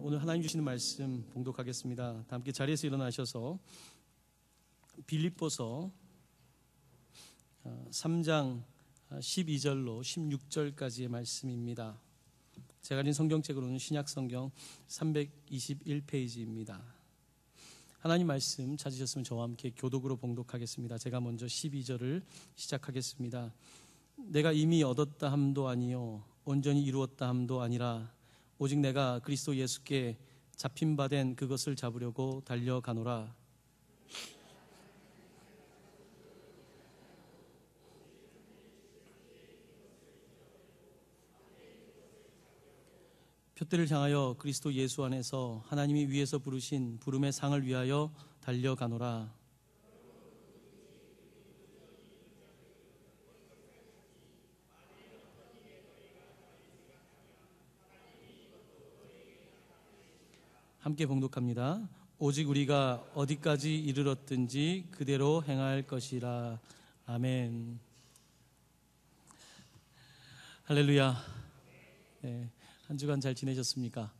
오늘 하나님 주시는 말씀 봉독하겠습니다. 다 함께 자리에서 일어나셔서 빌립보서 3장 12절로 16절까지의 말씀입니다. 제가 가진 성경책으로는 신약성경 321페이지입니다. 하나님 말씀 찾으셨으면 저와 함께 교독으로 봉독하겠습니다. 제가 먼저 12절을 시작하겠습니다. 내가 이미 얻었다 함도 아니요 온전히 이루었다 함도 아니라 오직 내가 그리스도 예수께 잡힌 바 된 그것을 잡으려고 달려가노라. 표대를 향하여 그리스도 예수 안에서 하나님이 위에서 부르신 부름의 상을 위하여 달려가노라. 함께 봉독합니다. 오직 우리가 어디까지 이르렀든지 그대로 행할 것이라. 아멘. 할렐루야. 네, 한 주간 잘 지내셨습니까?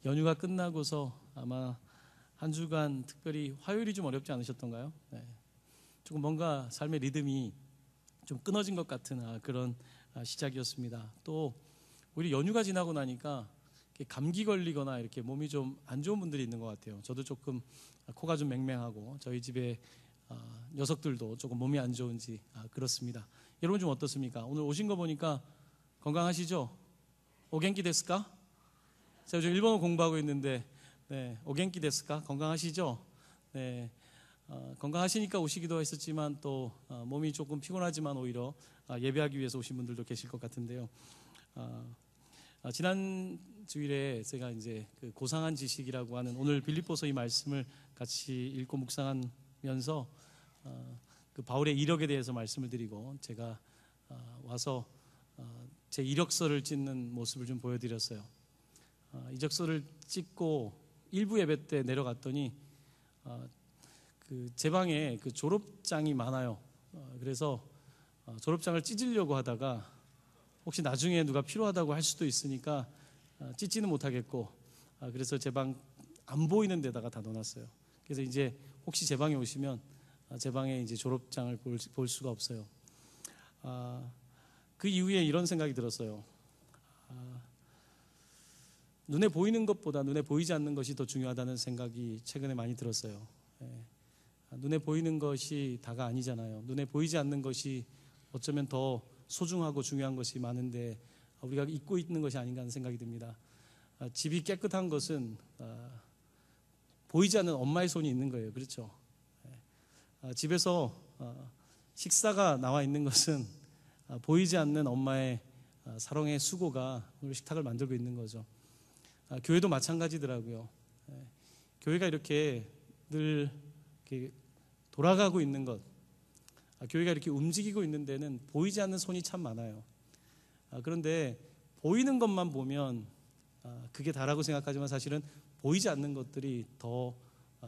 연휴가 끝나고서 아마 한 주간 특별히 화요일이 좀 어렵지 않으셨던가요? 네, 조금 뭔가 삶의 리듬이 좀 끊어진 것 같은 그런 시작이었습니다. 또 오히려 연휴가 지나고 나니까 감기 걸리거나 이렇게 몸이 좀 안 좋은 분들이 있는 것 같아요. 저도 조금 코가 좀 맹맹하고 저희 집에 녀석들도 조금 몸이 안 좋은지 그렇습니다. 여러분 좀 어떻습니까? 오늘 오신 거 보니까 건강하시죠? 오겐키 데스까? 제가 지금 일본어 공부하고 있는데 네, 오겐키 데스까? 건강하시죠? 네, 건강하시니까 오시기도 했었지만 또 몸이 조금 피곤하지만 오히려 예배하기 위해서 오신 분들도 계실 것 같은데요. 지난 주일에 제가 이제 그 고상한 지식이라고 하는 오늘 빌립보서 이 말씀을 같이 읽고 묵상하면서 그 바울의 이력에 대해서 말씀을 드리고 제가 와서 제 이력서를 찢는 모습을 좀 보여드렸어요. 이력서를 찍고 일부 예배 때 내려갔더니 그 제 방에 그 졸업장이 많아요. 그래서 졸업장을 찢으려고 하다가 혹시 나중에 누가 필요하다고 할 수도 있으니까 찢지는 못하겠고 그래서 제 방 안 보이는 데다가 다 넣어놨어요. 그래서 이제 혹시 제 방에 오시면 제 방에 이제 졸업장을 볼 수가 없어요. 그 이후에 이런 생각이 들었어요. 눈에 보이는 것보다 눈에 보이지 않는 것이 더 중요하다는 생각이 최근에 많이 들었어요. 눈에 보이는 것이 다가 아니잖아요. 눈에 보이지 않는 것이 어쩌면 더 소중하고 중요한 것이 많은데 우리가 잊고 있는 것이 아닌가 하는 생각이 듭니다. 집이 깨끗한 것은 보이지 않는 엄마의 손이 있는 거예요. 그렇죠? 집에서 식사가 나와 있는 것은 보이지 않는 엄마의 사랑의 수고가 오늘 식탁을 만들고 있는 거죠. 교회도 마찬가지더라고요. 교회가 이렇게 늘 이렇게 돌아가고 있는 것, 교회가 이렇게 움직이고 있는 데는 보이지 않는 손이 참 많아요. 그런데 보이는 것만 보면 그게 다라고 생각하지만 사실은 보이지 않는 것들이 더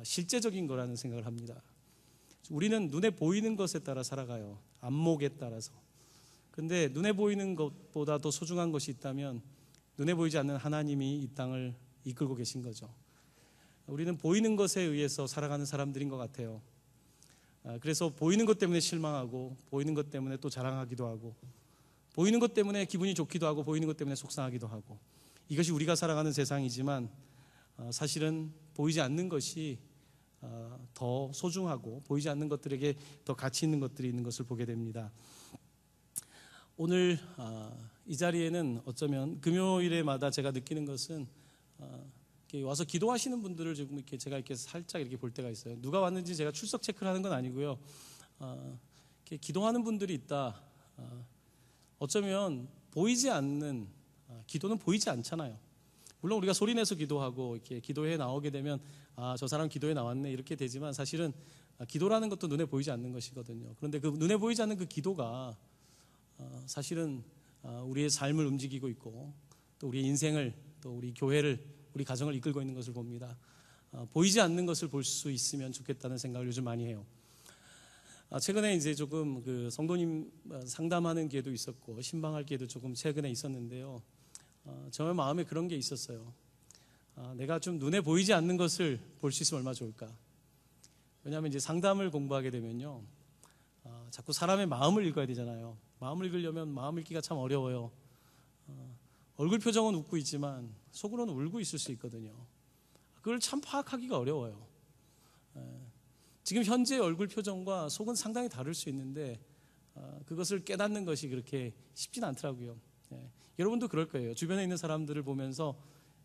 실제적인 거라는 생각을 합니다. 우리는 눈에 보이는 것에 따라 살아가요. 안목에 따라서. 그런데 눈에 보이는 것보다 더 소중한 것이 있다면 눈에 보이지 않는 하나님이 이 땅을 이끌고 계신 거죠. 우리는 보이는 것에 의해서 살아가는 사람들인 것 같아요. 그래서 보이는 것 때문에 실망하고 보이는 것 때문에 또 자랑하기도 하고 보이는 것 때문에 기분이 좋기도 하고 보이는 것 때문에 속상하기도 하고 이것이 우리가 살아가는 세상이지만 사실은 보이지 않는 것이 더 소중하고 보이지 않는 것들에게 더 가치 있는 것들이 있는 것을 보게 됩니다. 오늘 이 자리에는 어쩌면 금요일에마다 제가 느끼는 것은 와서 기도하시는 분들을 지금 이렇게 제가 이렇게 살짝 이렇게 볼 때가 있어요. 누가 왔는지 제가 출석 체크를 하는 건 아니고요. 이렇게 기도하는 분들이 있다. 어쩌면 보이지 않는 기도는 보이지 않잖아요. 물론 우리가 소리내서 기도하고 이렇게 기도에 나오게 되면 저 사람 기도에 나왔네 이렇게 되지만 사실은 기도라는 것도 눈에 보이지 않는 것이거든요. 그런데 그 눈에 보이지 않는 그 기도가 사실은 우리의 삶을 움직이고 있고 또 우리의 인생을 또 우리 교회를 우리 가정을 이끌고 있는 것을 봅니다. 보이지 않는 것을 볼 수 있으면 좋겠다는 생각을 요즘 많이 해요. 최근에 이제 조금 그 성도님 상담하는 기회도 있었고 신방할 기회도 조금 최근에 있었는데요. 저의 마음에 그런 게 있었어요. 내가 좀 눈에 보이지 않는 것을 볼 수 있으면 얼마나 좋을까. 왜냐하면 이제 상담을 공부하게 되면요, 자꾸 사람의 마음을 읽어야 되잖아요. 마음을 읽으려면 마음 읽기가 참 어려워요. 얼굴 표정은 웃고 있지만 속으로는 울고 있을 수 있거든요. 그걸 참 파악하기가 어려워요. 지금 현재의 얼굴 표정과 속은 상당히 다를 수 있는데 그것을 깨닫는 것이 그렇게 쉽진 않더라고요. 여러분도 그럴 거예요. 주변에 있는 사람들을 보면서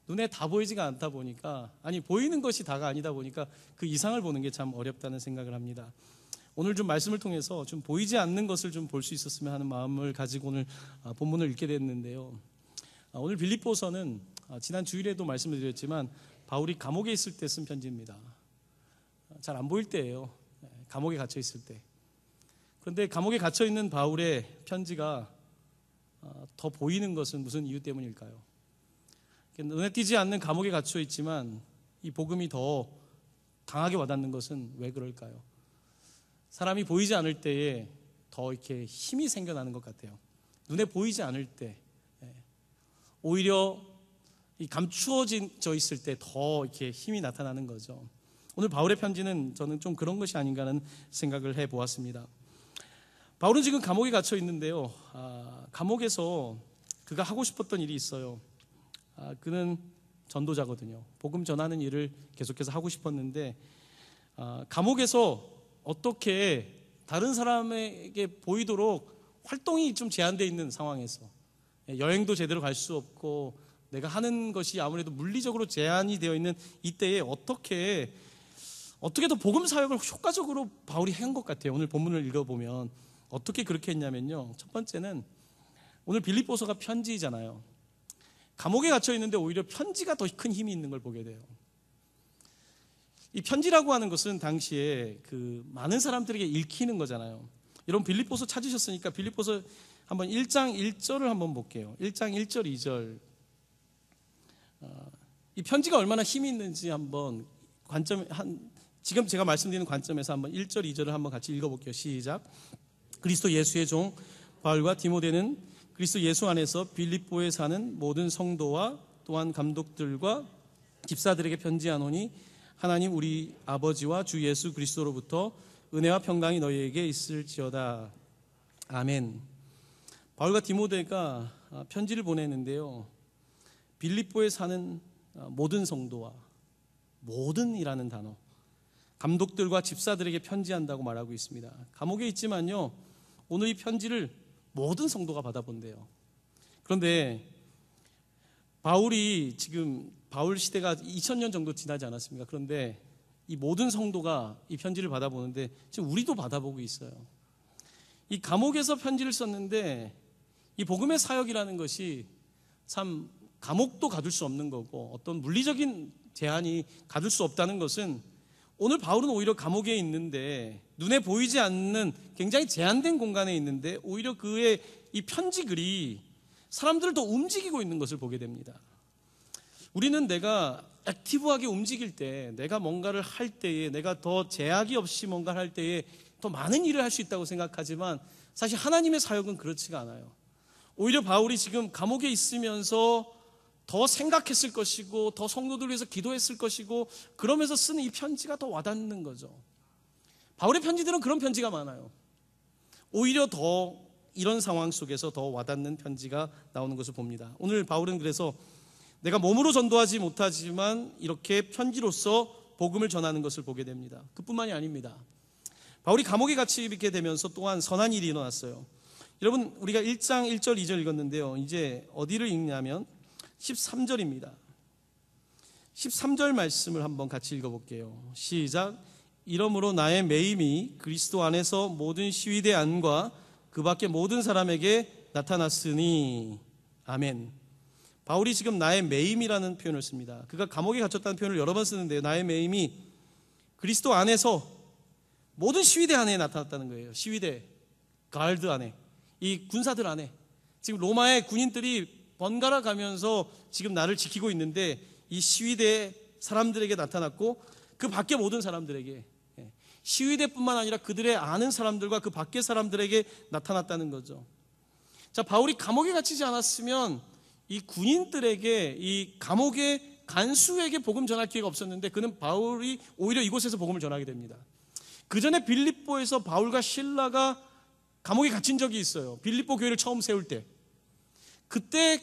눈에 다 보이지가 않다 보니까, 아니 보이는 것이 다가 아니다 보니까 그 이상을 보는 게 참 어렵다는 생각을 합니다. 오늘 좀 말씀을 통해서 좀 보이지 않는 것을 좀 볼 수 있었으면 하는 마음을 가지고 오늘 본문을 읽게 됐는데요. 오늘 빌립보서는 지난 주일에도 말씀을 드렸지만 바울이 감옥에 있을 때 쓴 편지입니다. 잘 안 보일 때예요. 감옥에 갇혀 있을 때. 그런데 감옥에 갇혀 있는 바울의 편지가 더 보이는 것은 무슨 이유 때문일까요? 눈에 띄지 않는 감옥에 갇혀 있지만 이 복음이 더 강하게 와닿는 것은 왜 그럴까요? 사람이 보이지 않을 때에 더 이렇게 힘이 생겨나는 것 같아요. 눈에 보이지 않을 때, 오히려 이 감추어져 있을 때 더 이렇게 힘이 나타나는 거죠. 오늘 바울의 편지는 저는 좀 그런 것이 아닌가 하는 생각을 해보았습니다. 바울은 지금 감옥에 갇혀 있는데요. 감옥에서 그가 하고 싶었던 일이 있어요. 그는 전도자거든요. 복음 전하는 일을 계속해서 하고 싶었는데 감옥에서 어떻게 다른 사람에게 보이도록 활동이 좀 제한되어 있는 상황에서, 여행도 제대로 갈 수 없고 내가 하는 것이 아무래도 물리적으로 제한이 되어 있는 이때에 어떻게 더 복음 사역을 효과적으로 바울이 한 것 같아요. 오늘 본문을 읽어보면 어떻게 그렇게 했냐면요, 첫 번째는 오늘 빌립보서가 편지잖아요. 감옥에 갇혀 있는데 오히려 편지가 더 큰 힘이 있는 걸 보게 돼요. 이 편지라고 하는 것은 당시에 그 많은 사람들에게 읽히는 거잖아요. 여러분 빌립보서 찾으셨으니까 빌립보서 한번 1장 1절을 한번 볼게요. 1장 1절 2절. 이 편지가 얼마나 힘이 있는지 한번 지금 제가 말씀드리는 관점에서 한번 1절 2절을 한번 같이 읽어볼게요. 시작. 그리스도 예수의 종 바울과 디모데는 그리스도 예수 안에서 빌립보에 사는 모든 성도와 또한 감독들과 집사들에게 편지하노니 하나님 우리 아버지와 주 예수 그리스도로부터 은혜와 평강이 너희에게 있을지어다. 아멘. 바울과 디모데가 편지를 보냈는데요, 빌립보에 사는 모든 성도와, 모든이라는 단어, 감독들과 집사들에게 편지한다고 말하고 있습니다. 감옥에 있지만요, 오늘 이 편지를 모든 성도가 받아본대요. 그런데 바울이 지금 바울 시대가 2000년 정도 지나지 않았습니까? 그런데 이 모든 성도가 이 편지를 받아보는데 지금 우리도 받아보고 있어요. 이 감옥에서 편지를 썼는데 이 복음의 사역이라는 것이 참 감옥도 가둘 수 없는 거고 어떤 물리적인 제한이 가둘 수 없다는 것은, 오늘 바울은 오히려 감옥에 있는데 눈에 보이지 않는 굉장히 제한된 공간에 있는데 오히려 그의 이 편지 글이 사람들을 더 움직이고 있는 것을 보게 됩니다. 우리는 내가 액티브하게 움직일 때, 내가 뭔가를 할 때에, 내가 더 제약이 없이 뭔가를 할 때에 더 많은 일을 할 수 있다고 생각하지만 사실 하나님의 사역은 그렇지가 않아요. 오히려 바울이 지금 감옥에 있으면서 더 생각했을 것이고 더 성도들 위해서 기도했을 것이고 그러면서 쓰는 이 편지가 더 와닿는 거죠. 바울의 편지들은 그런 편지가 많아요. 오히려 더 이런 상황 속에서 더 와닿는 편지가 나오는 것을 봅니다. 오늘 바울은 그래서 내가 몸으로 전도하지 못하지만 이렇게 편지로서 복음을 전하는 것을 보게 됩니다. 그뿐만이 아닙니다. 바울이 감옥에 갇히게 되면서 또한 선한 일이 일어났어요. 여러분 우리가 1장 1절 2절 읽었는데요, 이제 어디를 읽냐면 13절입니다. 13절 말씀을 한번 같이 읽어볼게요. 시작. 이러므로 나의 매임이 그리스도 안에서 모든 시위대 안과 그 밖에 모든 사람에게 나타났으니. 아멘. 바울이 지금 나의 매임이라는 표현을 씁니다. 그가 감옥에 갇혔다는 표현을 여러 번 쓰는데요, 나의 매임이 그리스도 안에서 모든 시위대 안에 나타났다는 거예요. 시위대, 가드 안에, 이 군사들 안에. 지금 로마의 군인들이 번갈아 가면서 지금 나를 지키고 있는데 이 시위대 사람들에게 나타났고 그 밖에 모든 사람들에게, 시위대뿐만 아니라 그들의 아는 사람들과 그 밖의 사람들에게 나타났다는 거죠. 자, 바울이 감옥에 갇히지 않았으면 이 군인들에게 이 감옥의 간수에게 복음 전할 기회가 없었는데 그는 바울이 오히려 이곳에서 복음을 전하게 됩니다. 그 전에 빌립보에서 바울과 실라가 감옥에 갇힌 적이 있어요. 빌립보 교회를 처음 세울 때. 그때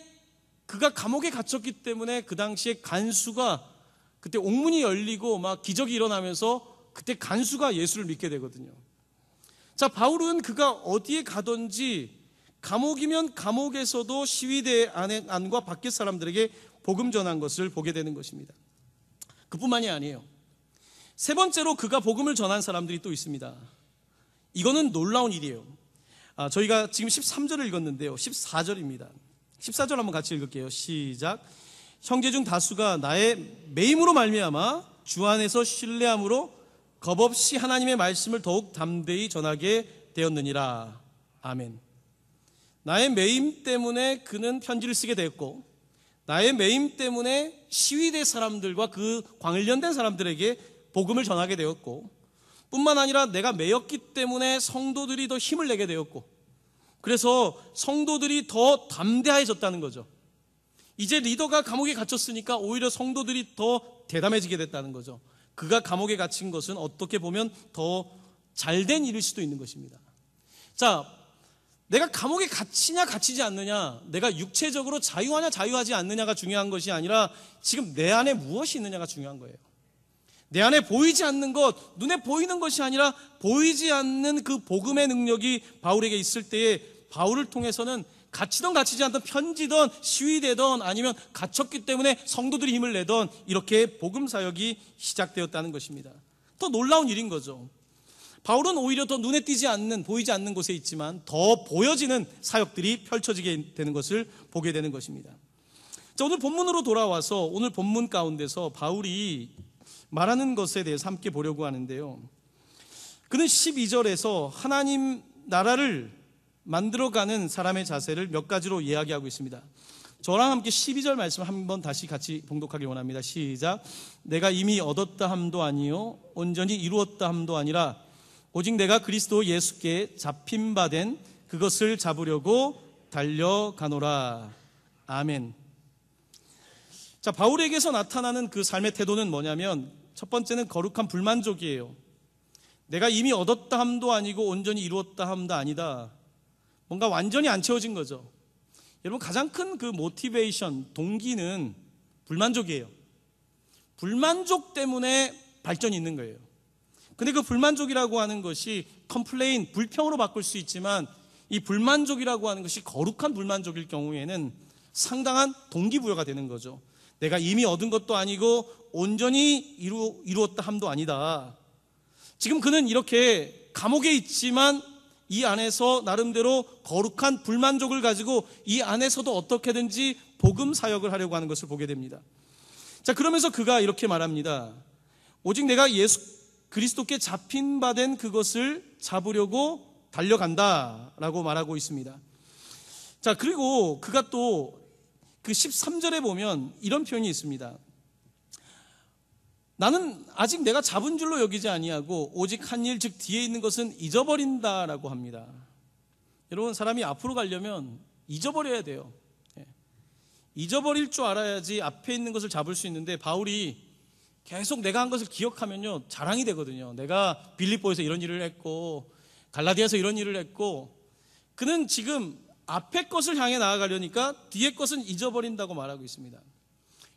그가 감옥에 갇혔기 때문에 그 당시에 간수가 그때 옥문이 열리고 막 기적이 일어나면서 그때 간수가 예수를 믿게 되거든요. 자, 바울은 그가 어디에 가든지 감옥이면 감옥에서도 시위대 안과 밖의 사람들에게 복음 전한 것을 보게 되는 것입니다. 그뿐만이 아니에요. 세 번째로 그가 복음을 전한 사람들이 또 있습니다. 이거는 놀라운 일이에요. 저희가 지금 13절을 읽었는데요. 14절입니다. 14절 한번 같이 읽을게요. 시작. 형제 중 다수가 나의 매임으로 말미암아 주 안에서 신뢰함으로 겁없이 하나님의 말씀을 더욱 담대히 전하게 되었느니라. 아멘. 나의 매임 때문에 그는 편지를 쓰게 되었고, 나의 매임 때문에 시위대 사람들과 그 관련된 사람들에게 복음을 전하게 되었고, 뿐만 아니라 내가 매였기 때문에 성도들이 더 힘을 내게 되었고, 그래서 성도들이 더 담대해졌다는 거죠. 이제 리더가 감옥에 갇혔으니까 오히려 성도들이 더 대담해지게 됐다는 거죠. 그가 감옥에 갇힌 것은 어떻게 보면 더 잘된 일일 수도 있는 것입니다. 자, 내가 감옥에 갇히냐 갇히지 않느냐, 내가 육체적으로 자유하냐 자유하지 않느냐가 중요한 것이 아니라 지금 내 안에 무엇이 있느냐가 중요한 거예요. 내 안에 보이지 않는 것, 눈에 보이는 것이 아니라 보이지 않는 그 복음의 능력이 바울에게 있을 때에 바울을 통해서는 갇히던 갇히지 않던 편지든 시위되던 아니면 갇혔기 때문에 성도들이 힘을 내던 이렇게 복음 사역이 시작되었다는 것입니다. 더 놀라운 일인 거죠. 바울은 오히려 더 눈에 띄지 않는, 보이지 않는 곳에 있지만 더 보여지는 사역들이 펼쳐지게 되는 것을 보게 되는 것입니다. 자, 오늘 본문으로 돌아와서 오늘 본문 가운데서 바울이 말하는 것에 대해서 함께 보려고 하는데요. 그는 12절에서 하나님 나라를 만들어가는 사람의 자세를 몇 가지로 이야기하고 있습니다. 저랑 함께 12절 말씀을 한번 다시 같이 봉독하기 원합니다. 시작. 내가 이미 얻었다 함도 아니요 온전히 이루었다 함도 아니라 오직 내가 그리스도 예수께 잡힌 바 된 그것을 잡으려고 달려가노라. 아멘. 자, 바울에게서 나타나는 그 삶의 태도는 뭐냐면 첫 번째는 거룩한 불만족이에요. 내가 이미 얻었다 함도 아니고 온전히 이루었다 함도 아니다. 뭔가 완전히 안 채워진 거죠. 여러분, 가장 큰 그 모티베이션, 동기는 불만족이에요. 불만족 때문에 발전이 있는 거예요. 근데 그 불만족이라고 하는 것이 컴플레인, 불평으로 바꿀 수 있지만 이 불만족이라고 하는 것이 거룩한 불만족일 경우에는 상당한 동기부여가 되는 거죠. 내가 이미 얻은 것도 아니고 온전히 이루었다 함도 아니다. 지금 그는 이렇게 감옥에 있지만 이 안에서 나름대로 거룩한 불만족을 가지고 이 안에서도 어떻게든지 복음 사역을 하려고 하는 것을 보게 됩니다. 자, 그러면서 그가 이렇게 말합니다. 오직 내가 예수 그리스도께 잡힌 바 된 그것을 잡으려고 달려간다라고 말하고 있습니다. 자, 그리고 그가 또 그 13절에 보면 이런 표현이 있습니다. 나는 아직 내가 잡은 줄로 여기지 아니하고 오직 한 일 즉 뒤에 있는 것은 잊어버린다라고 합니다. 여러분, 사람이 앞으로 가려면 잊어버려야 돼요. 잊어버릴 줄 알아야지 앞에 있는 것을 잡을 수 있는데 바울이 계속 내가 한 것을 기억하면요 자랑이 되거든요. 내가 빌립보에서 이런 일을 했고 갈라디아에서 이런 일을 했고, 그는 지금 앞에 것을 향해 나아가려니까 뒤에 것은 잊어버린다고 말하고 있습니다.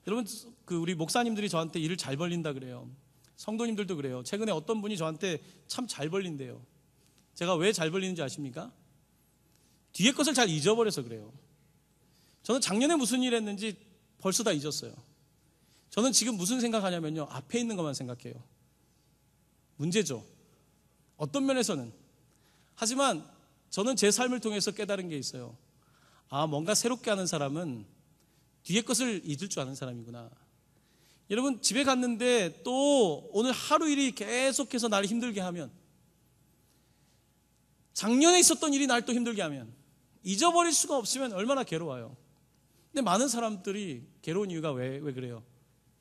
여러분, 우리 목사님들이 저한테 일을 잘 벌린다 그래요. 성도님들도 그래요. 최근에 어떤 분이 저한테 참 잘 벌린대요. 제가 왜 잘 벌리는지 아십니까? 뒤에 것을 잘 잊어버려서 그래요. 저는 작년에 무슨 일 했는지 벌써 다 잊었어요. 저는 지금 무슨 생각하냐면요, 앞에 있는 것만 생각해요. 문제죠. 어떤 면에서는. 하지만 저는 제 삶을 통해서 깨달은 게 있어요. 뭔가 새롭게 하는 사람은 뒤에 것을 잊을 줄 아는 사람이구나. 여러분, 집에 갔는데 또 오늘 하루 일이 계속해서 나를 힘들게 하면, 작년에 있었던 일이 날 또 힘들게 하면, 잊어버릴 수가 없으면 얼마나 괴로워요. 근데 많은 사람들이 괴로운 이유가 왜 그래요?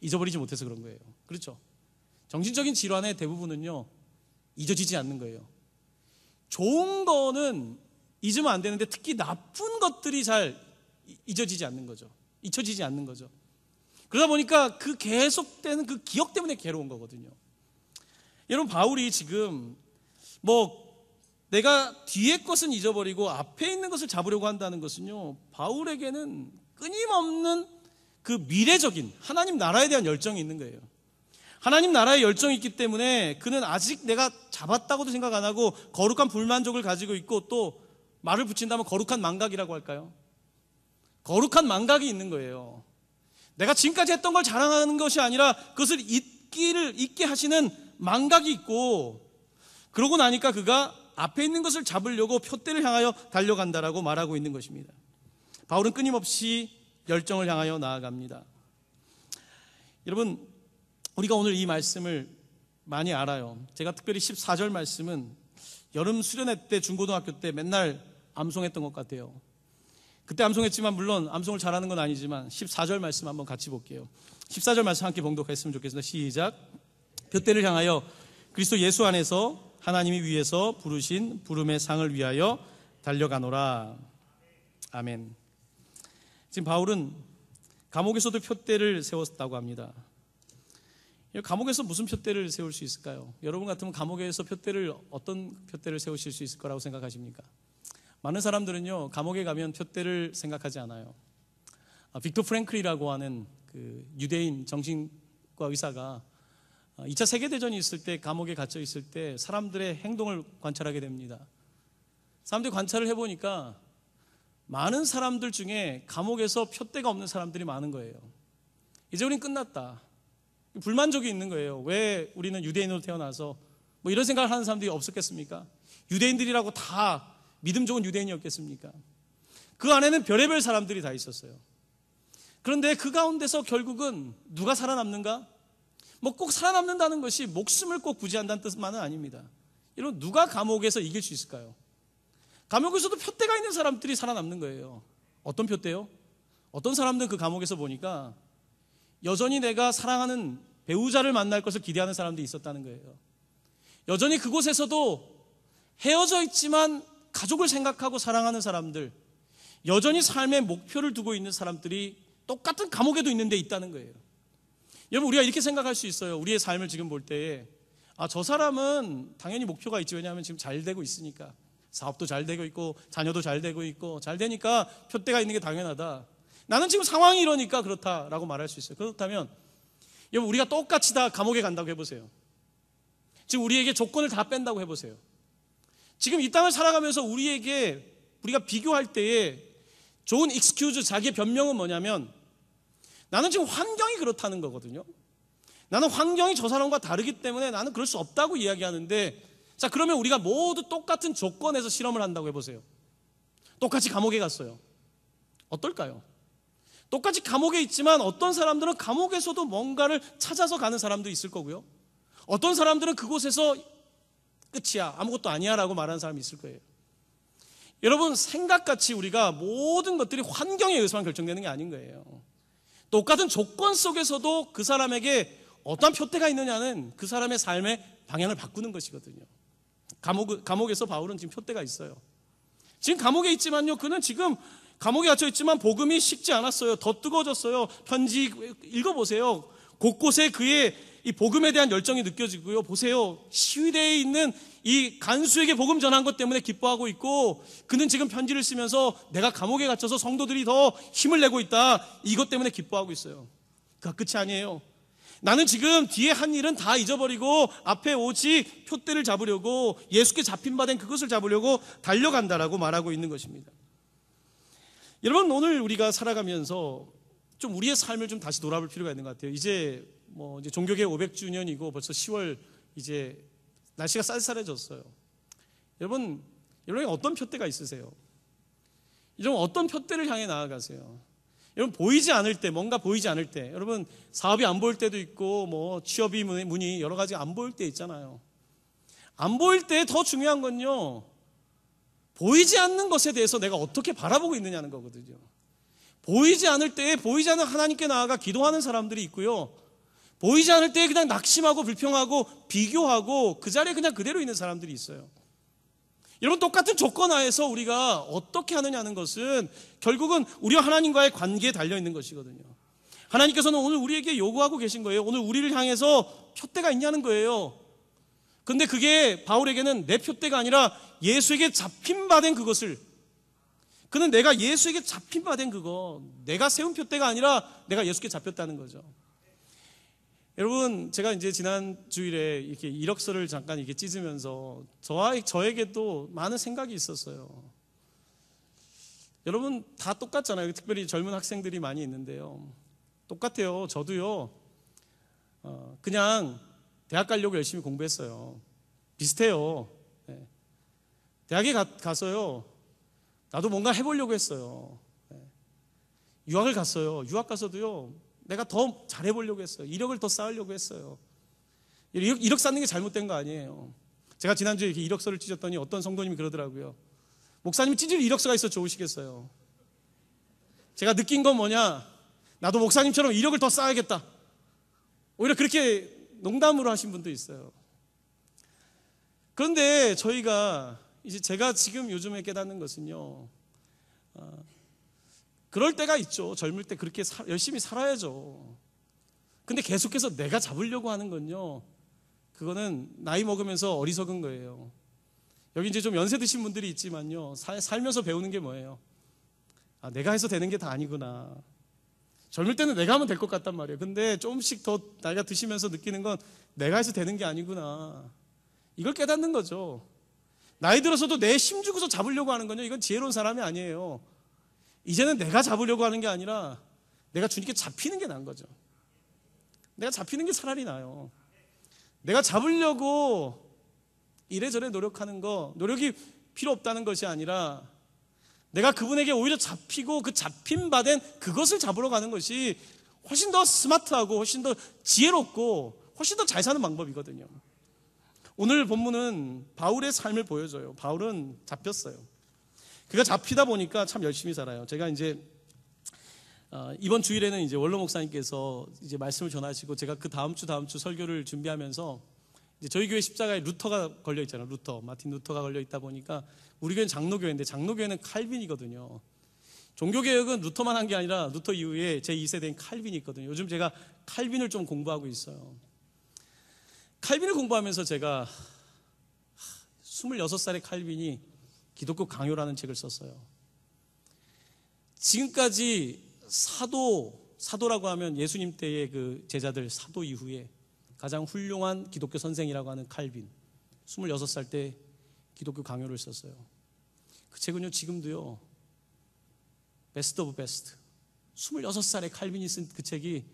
잊어버리지 못해서 그런 거예요. 그렇죠? 정신적인 질환의 대부분은요 잊어지지 않는 거예요. 좋은 거는 잊으면 안 되는데 특히 나쁜 것들이 잘 잊어지지 않는 거죠. 잊혀지지 않는 거죠. 그러다 보니까 그 계속되는 그 기억 때문에 괴로운 거거든요. 여러분, 바울이 지금 내가 뒤에 것은 잊어버리고 앞에 있는 것을 잡으려고 한다는 것은요, 바울에게는 끊임없는 그 미래적인 하나님 나라에 대한 열정이 있는 거예요. 하나님 나라에 열정이 있기 때문에 그는 아직 내가 잡았다고도 생각 안 하고 거룩한 불만족을 가지고 있고, 또 말을 붙인다면 거룩한 망각이라고 할까요? 거룩한 망각이 있는 거예요. 내가 지금까지 했던 걸 자랑하는 것이 아니라 그것을 잊게 하시는 망각이 있고, 그러고 나니까 그가 앞에 있는 것을 잡으려고 표대를 향하여 달려간다라고 말하고 있는 것입니다. 바울은 끊임없이 열정을 향하여 나아갑니다. 여러분, 우리가 오늘 이 말씀을 많이 알아요. 제가 특별히 14절 말씀은 여름 수련회 때, 중고등학교 때 맨날 암송했던 것 같아요. 그때 암송했지만 물론 암송을 잘하는 건 아니지만 14절 말씀 한번 같이 볼게요. 14절 말씀 함께 봉독했으면 좋겠습니다. 시작. 표대를 향하여 그리스도 예수 안에서 하나님이 위에서 부르신 부름의 상을 위하여 달려가노라. 아멘. 지금 바울은 감옥에서도 표대를 세웠다고 합니다. 감옥에서 무슨 표대를 세울 수 있을까요? 여러분 같으면 감옥에서 어떤 표대를 세우실 수 있을 거라고 생각하십니까? 많은 사람들은요, 감옥에 가면 표대를 생각하지 않아요. 빅터 프랭클이라고 하는 그 유대인 정신과 의사가 2차 세계대전이 있을 때 감옥에 갇혀 있을 때 사람들의 행동을 관찰하게 됩니다. 사람들이 관찰을 해보니까 많은 사람들 중에 감옥에서 표대가 없는 사람들이 많은 거예요. 이제 우린 끝났다. 불만족이 있는 거예요. 왜 우리는 유대인으로 태어나서 이런 생각을 하는 사람들이 없었겠습니까? 유대인들이라고 다 믿음 좋은 유대인이었겠습니까? 그 안에는 별의별 사람들이 다 있었어요. 그런데 그 가운데서 결국은 누가 살아남는가? 꼭 살아남는다는 것이 목숨을 꼭 부지한다는 뜻만은 아닙니다. 이런 누가 감옥에서 이길 수 있을까요? 감옥에서도 표대가 있는 사람들이 살아남는 거예요. 어떤 표대요? 어떤 사람들은 그 감옥에서 보니까 여전히 내가 사랑하는 배우자를 만날 것을 기대하는 사람들이 있었다는 거예요. 여전히 그곳에서도 헤어져 있지만 가족을 생각하고 사랑하는 사람들, 여전히 삶의 목표를 두고 있는 사람들이 똑같은 감옥에도 있는 데 있다는 거예요. 여러분, 우리가 이렇게 생각할 수 있어요. 우리의 삶을 지금 볼 때에 저 사람은 당연히 목표가 있지. 왜냐하면 지금 잘 되고 있으니까. 사업도 잘 되고 있고 자녀도 잘 되고 있고 잘 되니까 표대가 있는 게 당연하다. 나는 지금 상황이 이러니까 그렇다라고 말할 수 있어요. 그렇다면 여러분, 우리가 똑같이 다 감옥에 간다고 해보세요. 지금 우리에게 조건을 다 뺀다고 해보세요. 지금 이 땅을 살아가면서 우리가 비교할 때에 좋은 익스큐즈, 자기의 변명은 뭐냐면 나는 지금 환경이 그렇다는 거거든요. 나는 환경이 저 사람과 다르기 때문에 나는 그럴 수 없다고 이야기하는데, 자, 그러면 우리가 모두 똑같은 조건에서 실험을 한다고 해보세요. 똑같이 감옥에 갔어요. 어떨까요? 똑같이 감옥에 있지만 어떤 사람들은 감옥에서도 뭔가를 찾아서 가는 사람도 있을 거고요. 어떤 사람들은 그곳에서 끝이야, 아무것도 아니야 라고 말하는 사람이 있을 거예요. 여러분, 생각같이 우리가 모든 것들이 환경에 의해서만 결정되는 게 아닌 거예요. 똑같은 조건 속에서도 그 사람에게 어떠한 표대가 있느냐는 그 사람의 삶의 방향을 바꾸는 것이거든요. 감옥에서 바울은 지금 표대가 있어요. 지금 감옥에 있지만요, 그는 지금 감옥에 갇혀 있지만 복음이 식지 않았어요. 더 뜨거워졌어요. 편지 읽어보세요. 곳곳에 그의 이 복음에 대한 열정이 느껴지고요. 보세요, 시위대에 있는 이 간수에게 복음 전한 것 때문에 기뻐하고 있고, 그는 지금 편지를 쓰면서 내가 감옥에 갇혀서 성도들이 더 힘을 내고 있다, 이것 때문에 기뻐하고 있어요. 그가 끝이 아니에요. 나는 지금 뒤에 한 일은 다 잊어버리고 앞에 오직 표대를 잡으려고, 예수께 잡힌 바 된 그것을 잡으려고 달려간다라고 말하고 있는 것입니다. 여러분, 오늘 우리가 살아가면서 좀 우리의 삶을 좀 다시 돌아볼 필요가 있는 것 같아요. 이제 종교개혁 500주년이고 벌써 10월 이제 날씨가 쌀쌀해졌어요. 여러분이 어떤 표대가 있으세요? 여러분, 어떤 표대를 향해 나아가세요? 여러분, 보이지 않을 때, 뭔가 보이지 않을 때, 여러분 사업이 안 보일 때도 있고 취업이 문이 여러 가지 안 보일 때 있잖아요. 안 보일 때 더 중요한 건요, 보이지 않는 것에 대해서 내가 어떻게 바라보고 있느냐는 거거든요. 보이지 않을 때에 보이지 않는 하나님께 나아가 기도하는 사람들이 있고요, 보이지 않을 때에 그냥 낙심하고 불평하고 비교하고 그 자리에 그냥 그대로 있는 사람들이 있어요. 여러분, 똑같은 조건 하에서 우리가 어떻게 하느냐는 것은 결국은 우리와 하나님과의 관계에 달려있는 것이거든요. 하나님께서는 오늘 우리에게 요구하고 계신 거예요. 오늘 우리를 향해서 표대가 있냐는 거예요. 근데 그게 바울에게는 내 표대가 아니라 예수에게 잡힌 바 된 그것을, 그는 내가 예수에게 잡힌 바 된 그거, 내가 세운 표대가 아니라 내가 예수께 잡혔다는 거죠. 여러분, 제가 이제 지난 주일에 이렇게 이력서를 잠깐 이렇게 찢으면서 저에게도 많은 생각이 있었어요. 여러분 다 똑같잖아요. 특별히 젊은 학생들이 많이 있는데요. 똑같아요. 저도요. 그냥 대학 가려고 열심히 공부했어요. 비슷해요. 네. 대학에 가서요. 나도 뭔가 해보려고 했어요. 네. 유학을 갔어요. 유학 가서도요. 내가 더 잘해보려고 했어요. 이력을 더 쌓으려고 했어요. 이력 쌓는 게 잘못된 거 아니에요. 제가 지난주에 이렇게 이력서를 찢었더니 어떤 성도님이 그러더라고요. 목사님 찢을 이력서가 있어 좋으시겠어요. 제가 느낀 건 뭐냐, 나도 목사님처럼 이력을 더 쌓아야겠다. 오히려 그렇게 농담으로 하신 분도 있어요. 그런데 제가 지금 요즘에 깨닫는 것은요, 그럴 때가 있죠. 젊을 때 그렇게 열심히 살아야죠. 근데 계속해서 내가 잡으려고 하는 건요, 그거는 나이 먹으면서 어리석은 거예요. 여기 이제 좀 연세 드신 분들이 있지만요, 살면서 배우는 게 뭐예요? 내가 해서 되는 게 다 아니구나. 젊을 때는 내가 하면 될 것 같단 말이에요. 근데 조금씩 더 나이가 드시면서 느끼는 건 내가 해서 되는 게 아니구나. 이걸 깨닫는 거죠. 나이 들어서도 내 힘 주고서 잡으려고 하는 건요, 이건 지혜로운 사람이 아니에요. 이제는 내가 잡으려고 하는 게 아니라 내가 주님께 잡히는 게 나은 거죠. 내가 잡히는 게 차라리 나아요. 내가 잡으려고 이래저래 노력하는 거, 노력이 필요 없다는 것이 아니라 내가 그분에게 오히려 잡히고 그 잡힌 바 된 그것을 잡으러 가는 것이 훨씬 더 스마트하고 훨씬 더 지혜롭고 훨씬 더 잘 사는 방법이거든요. 오늘 본문은 바울의 삶을 보여줘요. 바울은 잡혔어요. 그가 잡히다 보니까 참 열심히 살아요. 제가 이제 이번 주일에는 이제 원로 목사님께서 이제 말씀을 전하시고, 제가 그 다음 주 설교를 준비하면서 이제 저희 교회 십자가에 루터가 걸려 있잖아요. 마틴 루터가 걸려 있다 보니까 우리 교회는 장로교회인데 장로교회는 칼빈이거든요. 종교개혁은 루터만 한 게 아니라 루터 이후에 제2세대인 칼빈이 있거든요. 요즘 제가 칼빈을 좀 공부하고 있어요. 칼빈을 공부하면서 제가 26살의 칼빈이 기독교 강요라는 책을 썼어요. 지금까지 사도라고 하면 예수님 때의 그 제자들 사도 이후에 가장 훌륭한 기독교 선생이라고 하는 칼빈, 26살 때 기독교 강요를 썼어요. 그 책은요, 지금도요, 베스트 오브 베스트. 26살의 칼빈이 쓴 그 책이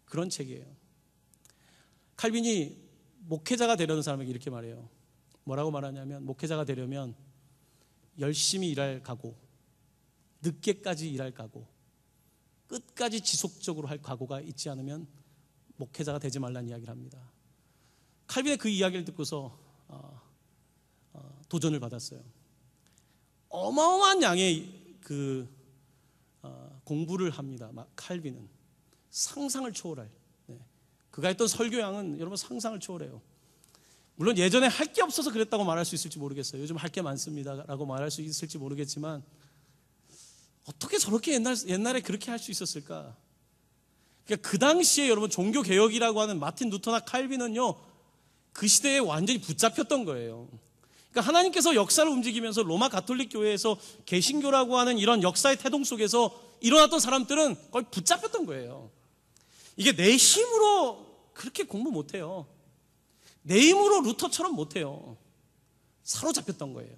그런 책이에요. 칼빈이 목회자가 되려는 사람에게 이렇게 말해요. 뭐라고 말하냐면, 목회자가 되려면 열심히 일할 각오, 늦게까지 일할 각오, 끝까지 지속적으로 할 각오가 있지 않으면 목회자가 되지 말라는 이야기를 합니다. 칼빈의 그 이야기를 듣고서 도전을 받았어요. 어마어마한 양의 공부를 합니다. 칼빈은 상상을 초월할, 그가 했던 설교양은 여러분 상상을 초월해요. 물론 예전에 할 게 없어서 그랬다고 말할 수 있을지 모르겠어요. 요즘 할 게 많습니다라고 말할 수 있을지 모르겠지만, 어떻게 저렇게 옛날에 그렇게 할 수 있었을까? 그러니까 그 당시에 여러분 종교개혁이라고 하는 마틴 루터나 칼빈은요, 그 시대에 완전히 붙잡혔던 거예요. 그러니까 하나님께서 역사를 움직이면서 로마 가톨릭 교회에서 개신교라고 하는 이런 역사의 태동 속에서 일어났던 사람들은 거의 붙잡혔던 거예요. 이게 내 힘으로 그렇게 공부 못해요. 내 힘으로 루터처럼 못해요. 사로잡혔던 거예요.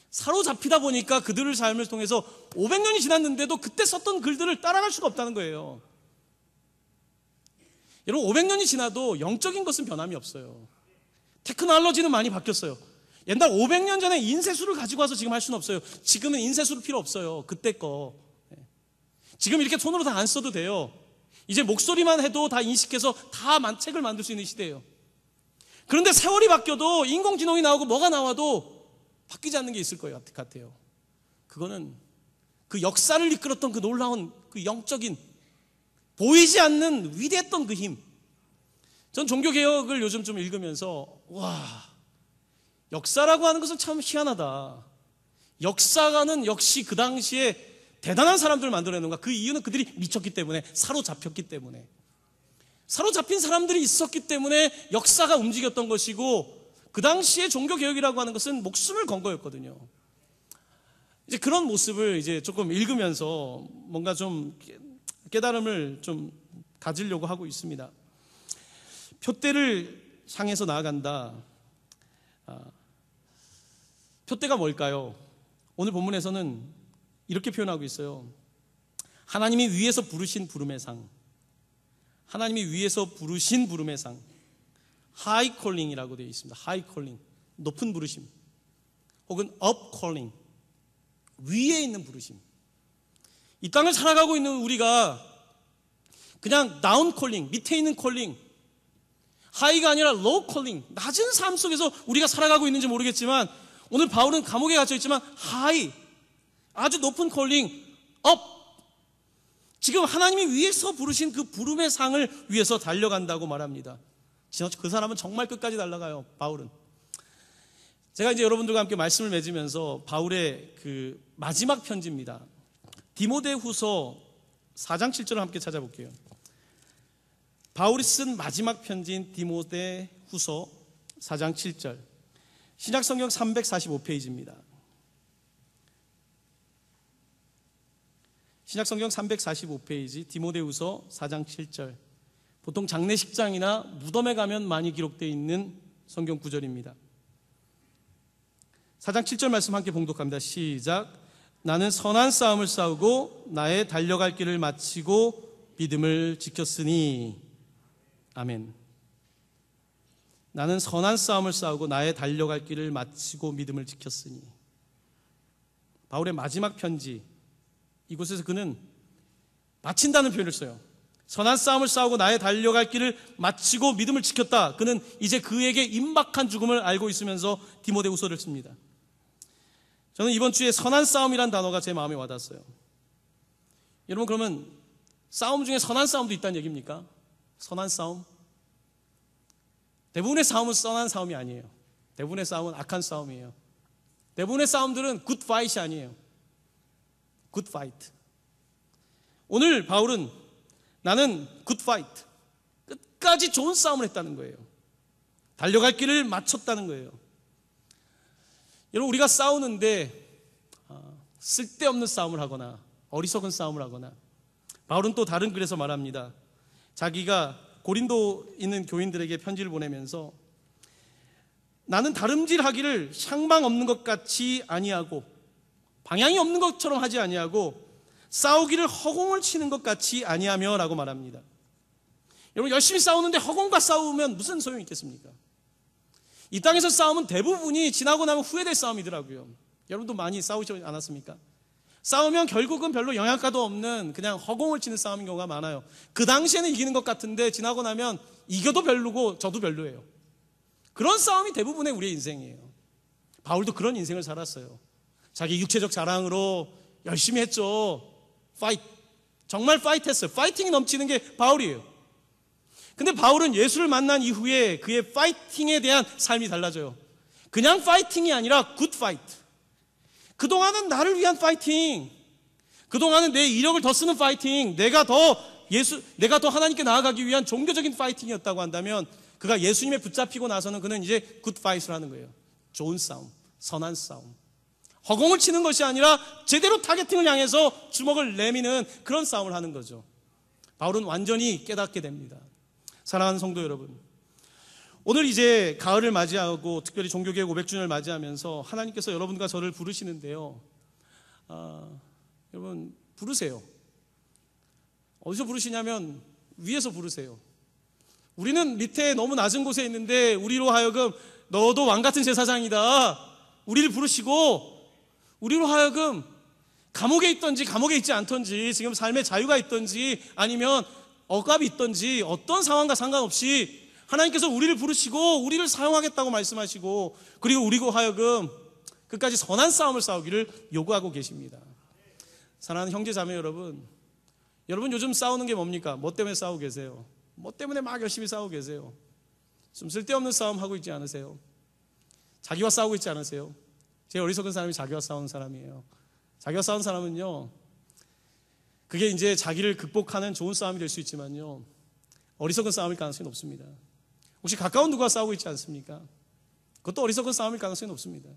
사로잡히다 보니까 그들의 삶을 통해서 500년이 지났는데도 그때 썼던 글들을 따라갈 수가 없다는 거예요. 여러분, 500년이 지나도 영적인 것은 변함이 없어요. 테크놀로지는 많이 바뀌었어요. 옛날 500년 전에 인쇄술을 가지고 와서 지금 할 수는 없어요. 지금은 인쇄술 필요 없어요. 그때 거. 지금 이렇게 손으로 다 안 써도 돼요. 이제 목소리만 해도 다 인식해서 다 책을 만들 수 있는 시대예요. 그런데 세월이 바뀌어도, 인공지능이 나오고 뭐가 나와도 바뀌지 않는 게 있을 거예요 같아요. 그거는 그 역사를 이끌었던 그 놀라운 그 영적인, 보이지 않는 위대했던 그 힘. 전 종교개혁을 요즘 좀 읽으면서, 역사라고 하는 것은 참 희한하다. 역사가는 역시 그 당시에 대단한 사람들을 만들어내는가? 그 이유는 그들이 미쳤기 때문에, 사로잡혔기 때문에. 사로잡힌 사람들이 있었기 때문에 역사가 움직였던 것이고, 그 당시에 종교개혁이라고 하는 것은 목숨을 건 거였거든요. 이제 그런 모습을 이제 조금 읽으면서 뭔가 좀 깨달음을 좀 가지려고 하고 있습니다. 표대를 향해서 나아간다. 표대가 뭘까요? 오늘 본문에서는 이렇게 표현하고 있어요. 하나님이 위에서 부르신 부름의 상. 하나님이 위에서 부르신 부름의 상. 하이 콜링이라고 되어 있습니다. 하이 콜링. 높은 부르심. 혹은 업 콜링. 위에 있는 부르심. 이 땅을 살아가고 있는 우리가 그냥 다운 콜링, 밑에 있는 콜링, 하이가 아니라 로우 콜링, 낮은 삶 속에서 우리가 살아가고 있는지 모르겠지만, 오늘 바울은 감옥에 갇혀 있지만 하이, 아주 높은 콜링, 업, 지금 하나님이 위에서 부르신 그 부름의 상을 위해서 달려간다고 말합니다. 그 사람은 정말 끝까지 달려가요. 바울은. 제가 이제 여러분들과 함께 말씀을 맺으면서 바울의 그 마지막 편지입니다. 디모데후서 4장 7절을 함께 찾아볼게요. 바울이 쓴 마지막 편지인 디모데후서 4장 7절. 신약성경 345페이지입니다. 신약성경 345페이지 디모데후서 4장 7절. 보통 장례식장이나 무덤에 가면 많이 기록되어 있는 성경 구절입니다. 4장 7절 말씀 함께 봉독합니다. 시작. 나는 선한 싸움을 싸우고 나의 달려갈 길을 마치고 믿음을 지켰으니. 아멘. 나는 선한 싸움을 싸우고 나의 달려갈 길을 마치고 믿음을 지켰으니. 바울의 마지막 편지, 이곳에서 그는 마친다는 표현을 써요. 선한 싸움을 싸우고 나의 달려갈 길을 마치고 믿음을 지켰다. 그는 이제 그에게 임박한 죽음을 알고 있으면서 디모데후서를 씁니다. 저는 이번 주에 선한 싸움이란 단어가 제 마음에 와닿았어요. 여러분, 그러면 싸움 중에 선한 싸움도 있다는 얘기입니까? 선한 싸움? 대부분의 싸움은 선한 싸움이 아니에요. 대부분의 싸움은 악한 싸움이에요. 대부분의 싸움들은 굿 파이트이 아니에요. 굿 파이트. 오늘 바울은 나는 굿 파이트, 끝까지 좋은 싸움을 했다는 거예요. 달려갈 길을 마쳤다는 거예요. 여러분, 우리가 싸우는데 쓸데없는 싸움을 하거나 어리석은 싸움을 하거나, 바울은 또 다른 글에서 말합니다. 자기가 고린도 있는 교인들에게 편지를 보내면서 나는 다름질하기를 향방 없는 것 같이 아니하고 방향이 없는 것처럼 하지 아니하고 싸우기를 허공을 치는 것 같이 아니하며 라고 말합니다. 여러분, 열심히 싸우는데 허공과 싸우면 무슨 소용이 있겠습니까? 이 땅에서 싸움은 대부분이 지나고 나면 후회될 싸움이더라고요. 여러분도 많이 싸우지 않았습니까? 싸우면 결국은 별로 영양가도 없는 그냥 허공을 치는 싸움인 경우가 많아요. 그 당시에는 이기는 것 같은데 지나고 나면 이겨도 별로고 저도 별로예요. 그런 싸움이 대부분의 우리의 인생이에요. 바울도 그런 인생을 살았어요. 자기 육체적 자랑으로 열심히 했죠. 파이트. 정말 파이트했어요. 파이팅이 넘치는 게 바울이에요. 근데 바울은 예수를 만난 이후에 그의 파이팅에 대한 삶이 달라져요. 그냥 파이팅이 아니라 굿 파이트. 그동안은 나를 위한 파이팅, 그동안은 내 이력을 더 쓰는 파이팅, 내가 더 하나님께 나아가기 위한 종교적인 파이팅이었다고 한다면, 그가 예수님에 붙잡히고 나서는 그는 이제 굿 파이트를 하는 거예요. 좋은 싸움, 선한 싸움. 허공을 치는 것이 아니라 제대로 타겟팅을 향해서 주먹을 내미는 그런 싸움을 하는 거죠. 바울은 완전히 깨닫게 됩니다. 사랑하는 성도 여러분, 오늘 이제 가을을 맞이하고 특별히 종교개혁 500주년을 맞이하면서 하나님께서 여러분과 저를 부르시는데요. 여러분, 부르세요. 어디서 부르시냐면 위에서 부르세요. 우리는 밑에 너무 낮은 곳에 있는데 우리로 하여금 너도 왕같은 제사장이다, 우리를 부르시고 우리로 하여금 감옥에 있든지 감옥에 있지 않든지, 지금 삶의 자유가 있든지 아니면 억압이 있든지 어떤 상황과 상관없이 하나님께서 우리를 부르시고 우리를 사용하겠다고 말씀하시고, 그리고 우리로 하여금 끝까지 선한 싸움을 싸우기를 요구하고 계십니다. 사랑하는 형제 자매 여러분, 여러분 요즘 싸우는 게 뭡니까? 뭐 때문에 싸우고 계세요? 뭐 때문에 막 열심히 싸우고 계세요? 좀 쓸데없는 싸움 하고 있지 않으세요? 자기와 싸우고 있지 않으세요? 제일 어리석은 사람이 자기와 싸우는 사람이에요. 자기와 싸우는 사람은요, 그게 이제 자기를 극복하는 좋은 싸움이 될 수 있지만요, 어리석은 싸움일 가능성이 높습니다. 혹시 가까운 누가 싸우고 있지 않습니까? 그것도 어리석은 싸움일 가능성이 높습니다.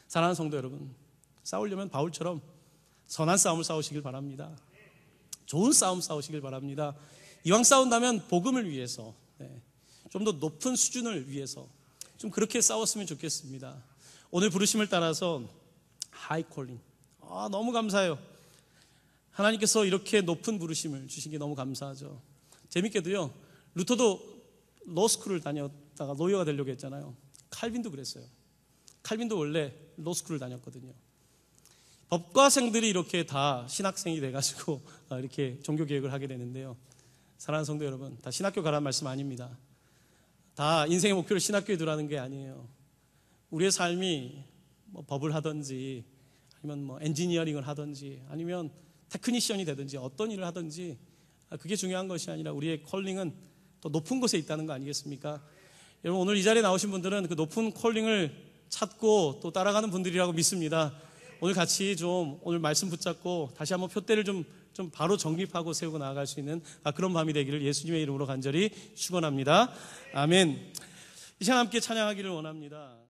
사랑하는 성도 여러분, 싸우려면 바울처럼 선한 싸움을 싸우시길 바랍니다. 좋은 싸움 싸우시길 바랍니다. 이왕 싸운다면 복음을 위해서, 좀 더 높은 수준을 위해서 좀 그렇게 싸웠으면 좋겠습니다. 오늘 부르심을 따라서 하이 콜링, 너무 감사해요. 하나님께서 이렇게 높은 부르심을 주신 게 너무 감사하죠. 재밌게도요, 루터도 로스쿨을 다녔다가 로이어가 되려고 했잖아요. 칼빈도 그랬어요. 칼빈도 원래 로스쿨을 다녔거든요. 법과생들이 이렇게 다 신학생이 돼가지고 이렇게 종교개혁을 하게 되는데요, 사랑하는 성도 여러분, 다 신학교 가라는 말씀 아닙니다. 다 인생의 목표를 신학교에 두라는 게 아니에요. 우리의 삶이 법을 하든지 아니면 엔지니어링을 하든지 아니면 테크니션이 되든지 어떤 일을 하든지 그게 중요한 것이 아니라 우리의 콜링은 또 높은 곳에 있다는 거 아니겠습니까? 여러분, 오늘 이 자리에 나오신 분들은 그 높은 콜링을 찾고 또 따라가는 분들이라고 믿습니다. 오늘 같이 좀 오늘 말씀 붙잡고 다시 한번 표대를 좀 바로 정립하고 세우고 나아갈 수 있는 그런 밤이 되기를 예수님의 이름으로 간절히 축원합니다. 아멘. 이 시간 함께 찬양하기를 원합니다.